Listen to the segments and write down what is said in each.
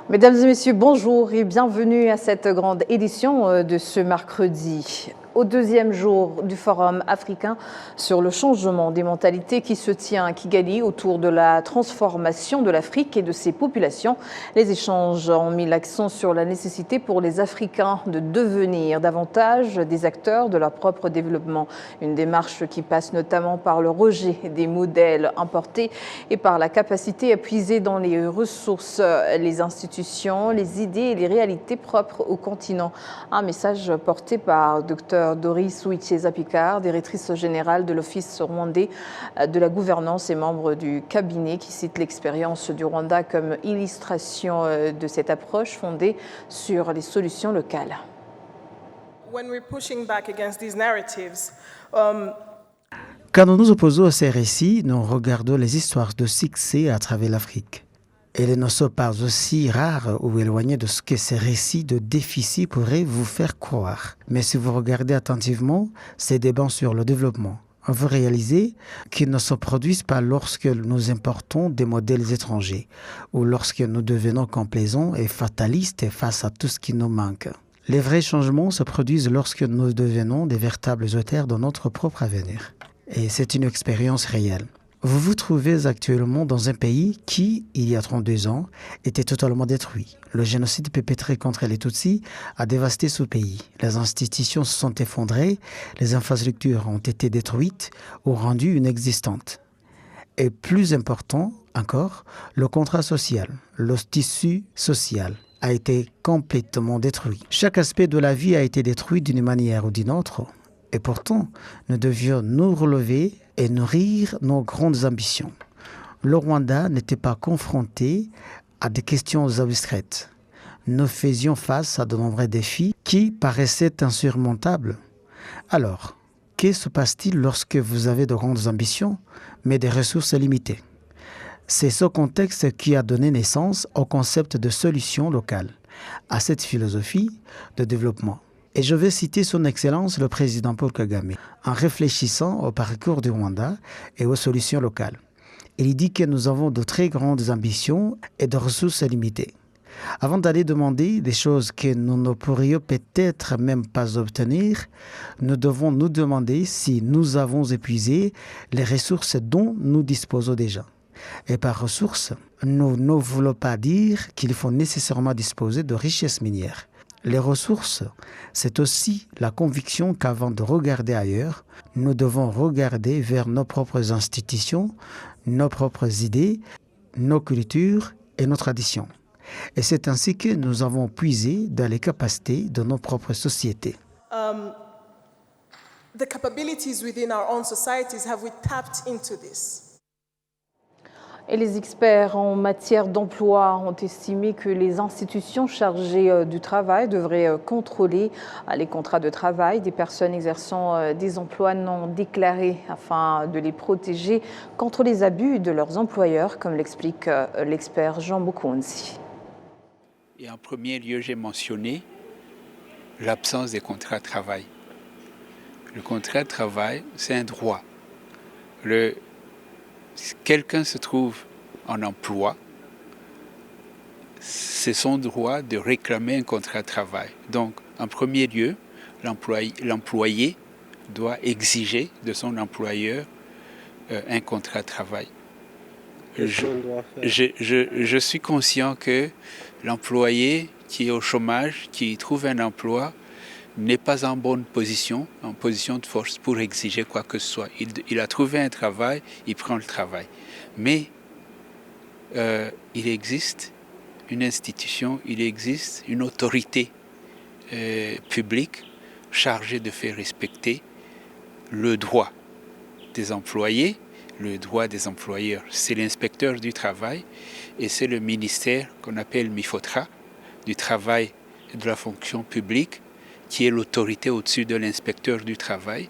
Mesdames et messieurs, bonjour et bienvenue à cette grande édition de ce mercredi. Au deuxième jour du Forum africain sur le changement des mentalités qui se tient à Kigali autour de la transformation de l'Afrique et de ses populations. Les échanges ont mis l'accent sur la nécessité pour les Africains de devenir davantage des acteurs de leur propre développement. Une démarche qui passe notamment par le rejet des modèles importés et par la capacité à puiser dans les ressources, les institutions, les idées et les réalités propres au continent. Un message porté par Dr Doris Uwicheza-Picard, directrice générale de l'Office rwandais de la gouvernance et membre du cabinet, qui cite l'expérience du Rwanda comme illustration de cette approche fondée sur les solutions locales. Quand nous nous opposons à ces récits, nous regardons les histoires de succès à travers l'Afrique. Elles ne sont pas aussi rares ou éloignées de ce que ces récits de déficit pourraient vous faire croire. Mais si vous regardez attentivement ces débats sur le développement, vous réalisez qu'ils ne se produisent pas lorsque nous importons des modèles étrangers ou lorsque nous devenons complaisants et fatalistes face à tout ce qui nous manque. Les vrais changements se produisent lorsque nous devenons des véritables auteurs de notre propre avenir. Et c'est une expérience réelle. Vous vous trouvez actuellement dans un pays qui, il y a 32 ans, était totalement détruit. Le génocide perpétré contre les Tutsis a dévasté ce pays. Les institutions se sont effondrées, les infrastructures ont été détruites ou rendues inexistantes. Et plus important encore, le contrat social, le tissu social a été complètement détruit. Chaque aspect de la vie a été détruit d'une manière ou d'une autre. Et pourtant, nous devions nous relever et nourrir nos grandes ambitions. Le Rwanda n'était pas confronté à des questions abstraites. Nous faisions face à de nombreux défis qui paraissaient insurmontables. Alors, que se passe-t-il lorsque vous avez de grandes ambitions, mais des ressources limitées? C'est ce contexte qui a donné naissance au concept de solution locale, à cette philosophie de développement. Et je vais citer son Excellence le Président Paul Kagame, en réfléchissant au parcours du Rwanda et aux solutions locales. Il dit que nous avons de très grandes ambitions et de ressources limitées. Avant d'aller demander des choses que nous ne pourrions peut-être même pas obtenir, nous devons nous demander si nous avons épuisé les ressources dont nous disposons déjà. Et par ressources, nous ne voulons pas dire qu'il faut nécessairement disposer de richesses minières. Les ressources, c'est aussi la conviction qu'avant de regarder ailleurs, nous devons regarder vers nos propres institutions, nos propres idées, nos cultures et nos traditions. Et c'est ainsi que nous avons puisé dans les capacités de nos propres sociétés. The capabilities within our own societies, have we tapped into this? Et les experts en matière d'emploi ont estimé que les institutions chargées du travail devraient contrôler les contrats de travail des personnes exerçant des emplois non déclarés afin de les protéger contre les abus de leurs employeurs, comme l'explique l'expert Jean Bokonzi. Et en premier lieu, j'ai mentionné l'absence des contrats de travail. Le contrat de travail, c'est un droit. Si quelqu'un se trouve en emploi, c'est son droit de réclamer un contrat de travail. Donc, en premier lieu, l'employé doit exiger de son employeur un contrat de travail. Je suis conscient que l'employé qui est au chômage, qui trouve un emploi, n'est pas en bonne position, en position de force pour exiger quoi que ce soit. Il a trouvé un travail, il prend le travail. Mais il existe une institution, il existe une autorité publique chargée de faire respecter le droit des employés, le droit des employeurs. C'est l'inspecteur du travail et c'est le ministère qu'on appelle MIFOTRA, du travail et de la fonction publique, qui est l'autorité au-dessus de l'inspecteur du travail,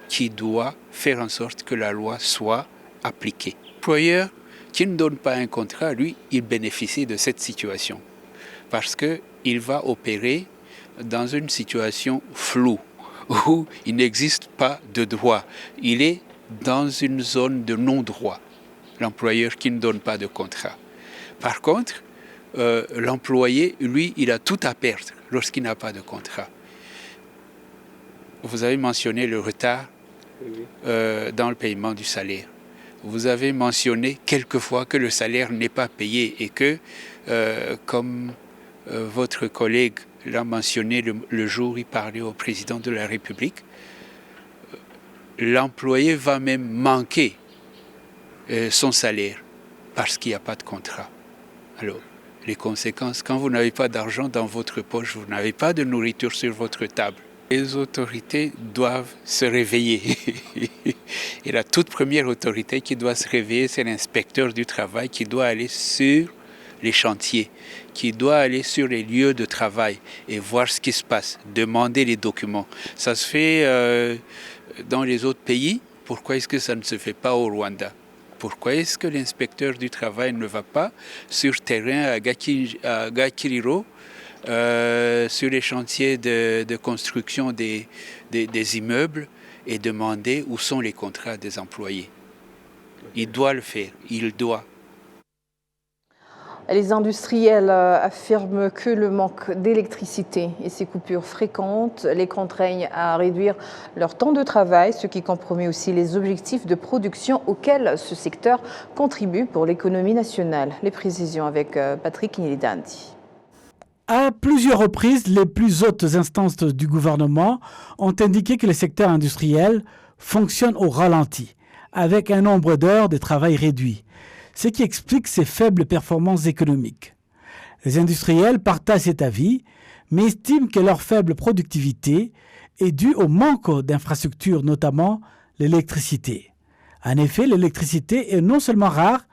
qui doit faire en sorte que la loi soit appliquée. L'employeur qui ne donne pas un contrat, lui, il bénéficie de cette situation, parce qu'il va opérer dans une situation floue, où il n'existe pas de droit. Il est dans une zone de non-droit, l'employeur qui ne donne pas de contrat. Par contre, l'employé, lui, il a tout à perdre lorsqu'il n'a pas de contrat. Vous avez mentionné le retard dans le paiement du salaire. Vous avez mentionné quelquefois que le salaire n'est pas payé et que, comme votre collègue l'a mentionné le jour où il parlait au président de la République, l'employé va même manquer son salaire parce qu'il n'y a pas de contrat. Alors, les conséquences, quand vous n'avez pas d'argent dans votre poche, vous n'avez pas de nourriture sur votre table. Les autorités doivent se réveiller. Et la toute première autorité qui doit se réveiller, c'est l'inspecteur du travail qui doit aller sur les chantiers, qui doit aller sur les lieux de travail et voir ce qui se passe, demander les documents. Ça se fait dans les autres pays. Pourquoi est-ce que ça ne se fait pas au Rwanda? Pourquoi est-ce que l'inspecteur du travail ne va pas sur terrain à Gakiriro, sur les chantiers de construction des immeubles et demander où sont les contrats des employés? Il doit le faire, il doit. Les industriels affirment que le manque d'électricité et ces coupures fréquentes les contraignent à réduire leur temps de travail, ce qui compromet aussi les objectifs de production auxquels ce secteur contribue pour l'économie nationale. Les précisions avec Patrick Nilidandi. À plusieurs reprises, les plus hautes instances du gouvernement ont indiqué que le secteur industriel fonctionne au ralenti, avec un nombre d'heures de travail réduit, ce qui explique ses faibles performances économiques. Les industriels partagent cet avis, mais estiment que leur faible productivité est due au manque d'infrastructures, notamment l'électricité. En effet, l'électricité est non seulement rare,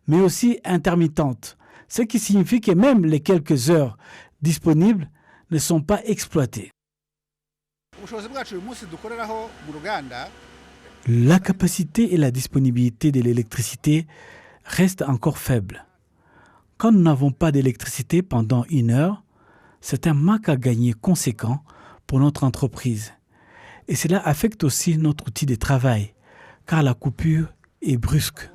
mais aussi intermittente, ce qui signifie que même les quelques heures disponibles ne sont pas exploitées. La capacité et la disponibilité de l'électricité restent encore faibles. Quand nous n'avons pas d'électricité pendant 1 heure, c'est un manque à gagner conséquent pour notre entreprise. Et cela affecte aussi notre outil de travail, car la coupure est brusque.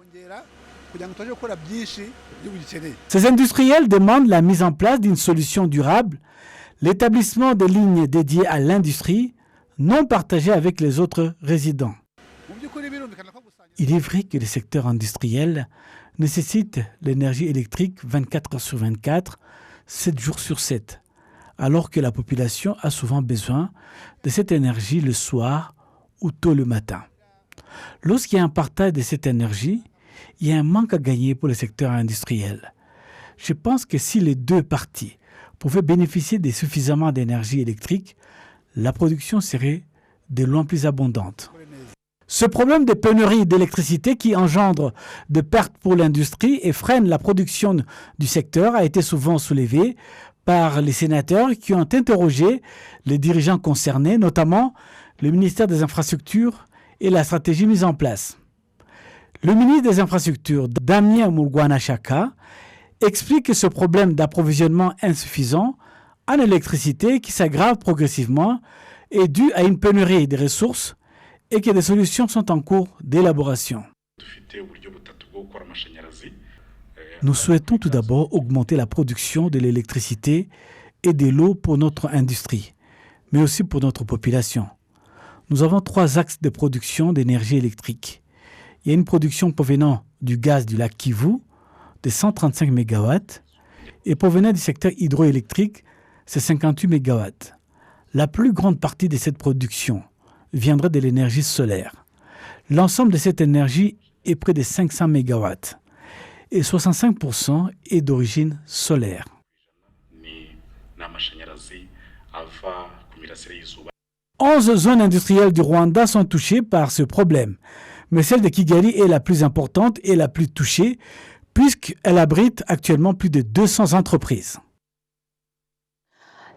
Ces industriels demandent la mise en place d'une solution durable, l'établissement de lignes dédiées à l'industrie, non partagées avec les autres résidents. Il est vrai que le secteur industriel nécessite l'énergie électrique 24 heures sur 24, 7 jours sur 7, alors que la population a souvent besoin de cette énergie le soir ou tôt le matin. Lorsqu'il y a un partage de cette énergie, il y a un manque à gagner pour le secteur industriel. Je pense que si les deux parties pouvaient bénéficier de suffisamment d'énergie électrique, la production serait de loin plus abondante. Ce problème de pénurie d'électricité qui engendre de pertes pour l'industrie et freine la production du secteur a été souvent soulevé par les sénateurs qui ont interrogé les dirigeants concernés, notamment le ministère des Infrastructures et la stratégie mise en place. Le ministre des Infrastructures, Damien Murwanashaka, explique que ce problème d'approvisionnement insuffisant en électricité qui s'aggrave progressivement est dû à une pénurie des ressources et que des solutions sont en cours d'élaboration. Nous souhaitons tout d'abord augmenter la production de l'électricité et de l'eau pour notre industrie, mais aussi pour notre population. Nous avons 3 axes de production d'énergie électrique. Il y a une production provenant du gaz du lac Kivu de 135 MW et provenant du secteur hydroélectrique, c'est 58 MW. La plus grande partie de cette production viendrait de l'énergie solaire. L'ensemble de cette énergie est près de 500 MW et 65% est d'origine solaire. 11 zones industrielles du Rwanda sont touchées par ce problème, mais celle de Kigali est la plus importante et la plus touchée puisqu'elle abrite actuellement plus de 200 entreprises.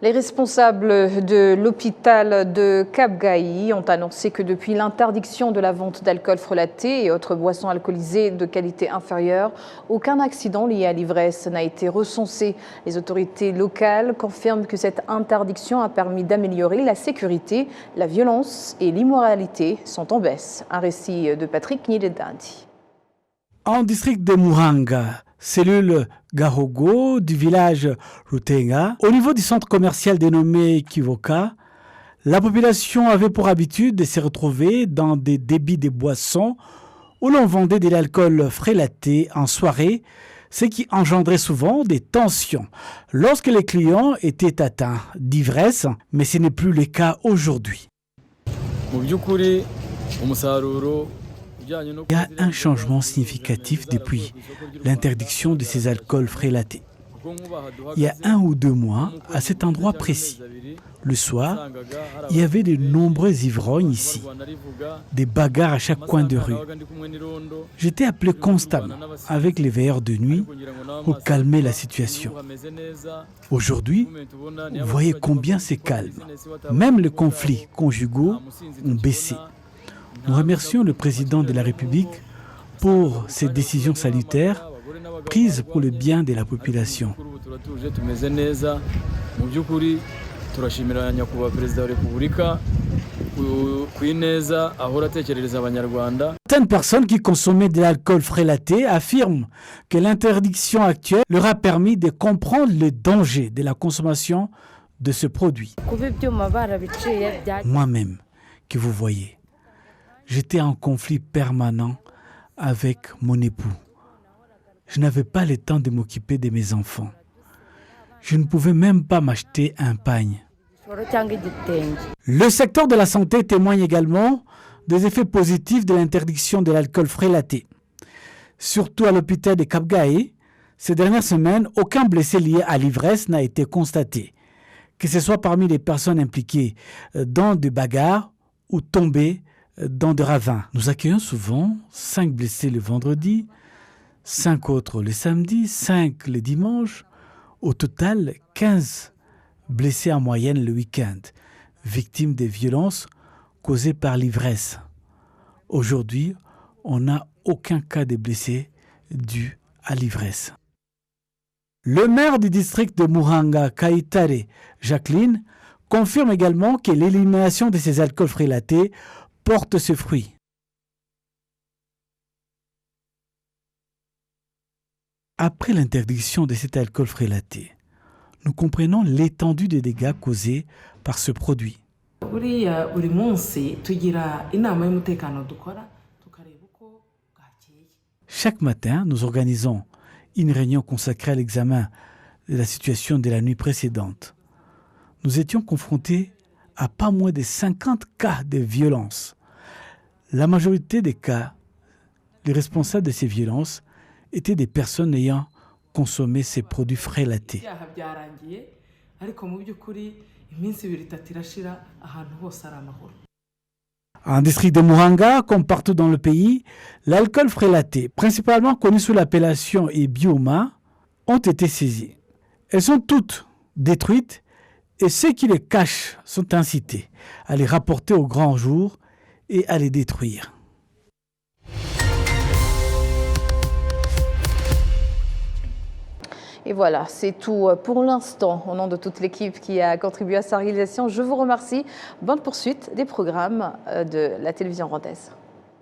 Les responsables de l'hôpital de Kabgayi ont annoncé que depuis l'interdiction de la vente d'alcool frelaté et autres boissons alcoolisées de qualité inférieure, aucun accident lié à l'ivresse n'a été recensé. Les autorités locales confirment que cette interdiction a permis d'améliorer la sécurité. La violence et l'immoralité sont en baisse. Un récit de Patrick Nilidandi. En district de Muranga, cellule Gahogo du village Rutenga. Au niveau du centre commercial dénommé Kivoka, la population avait pour habitude de se retrouver dans des débits de boissons où l'on vendait de l'alcool frélaté en soirée, ce qui engendrait souvent des tensions lorsque les clients étaient atteints d'ivresse, mais ce n'est plus le cas aujourd'hui. Il y a un changement significatif depuis l'interdiction de ces alcools frélatés. Il y a 1 ou 2 mois, à cet endroit précis, le soir, il y avait de nombreux ivrognes ici, des bagarres à chaque coin de rue. J'étais appelé constamment avec les veilleurs de nuit pour calmer la situation. Aujourd'hui, vous voyez combien c'est calme. Même les conflits conjugaux ont baissé. Nous remercions le président de la République pour ces décisions salutaires prises pour le bien de la population. Certaines personnes qui consommaient de l'alcool frélaté affirment que l'interdiction actuelle leur a permis de comprendre le danger de la consommation de ce produit. Moi-même, que vous voyez, j'étais en conflit permanent avec mon époux. Je n'avais pas le temps de m'occuper de mes enfants. Je ne pouvais même pas m'acheter un pagne. Le secteur de la santé témoigne également des effets positifs de l'interdiction de l'alcool frélaté. Surtout à l'hôpital de Kapgae, ces dernières semaines, aucun blessé lié à l'ivresse n'a été constaté, que ce soit parmi les personnes impliquées dans des bagarres ou tombées dans des ravins. Nous accueillons souvent 5 blessés le vendredi, 5 autres le samedi, 5 le dimanche. Au total, 15 blessés en moyenne le week-end, victimes des violences causées par l'ivresse. Aujourd'hui, on n'a aucun cas de blessés dû à l'ivresse. Le maire du district de Muhanga, Kaitare, Jacqueline, confirme également que l'élimination de ces alcools frélatés porte ses fruits. Après l'interdiction de cet alcool frélaté, nous comprenons l'étendue des dégâts causés par ce produit. Chaque matin, nous organisons une réunion consacrée à l'examen de la situation de la nuit précédente. Nous étions confrontés à pas moins de 50 cas de violence. La majorité des cas, les responsables de ces violences étaient des personnes ayant consommé ces produits frélatés. En district de Muhanga, comme partout dans le pays, l'alcool frélaté, principalement connu sous l'appellation Ibioma, ont été saisis. Elles sont toutes détruites et ceux qui les cachent sont incités à les rapporter au grand jour et à les détruire. Et voilà, c'est tout pour l'instant. Au nom de toute l'équipe qui a contribué à sa réalisation, je vous remercie. Bonne poursuite des programmes de la télévision rwandaise.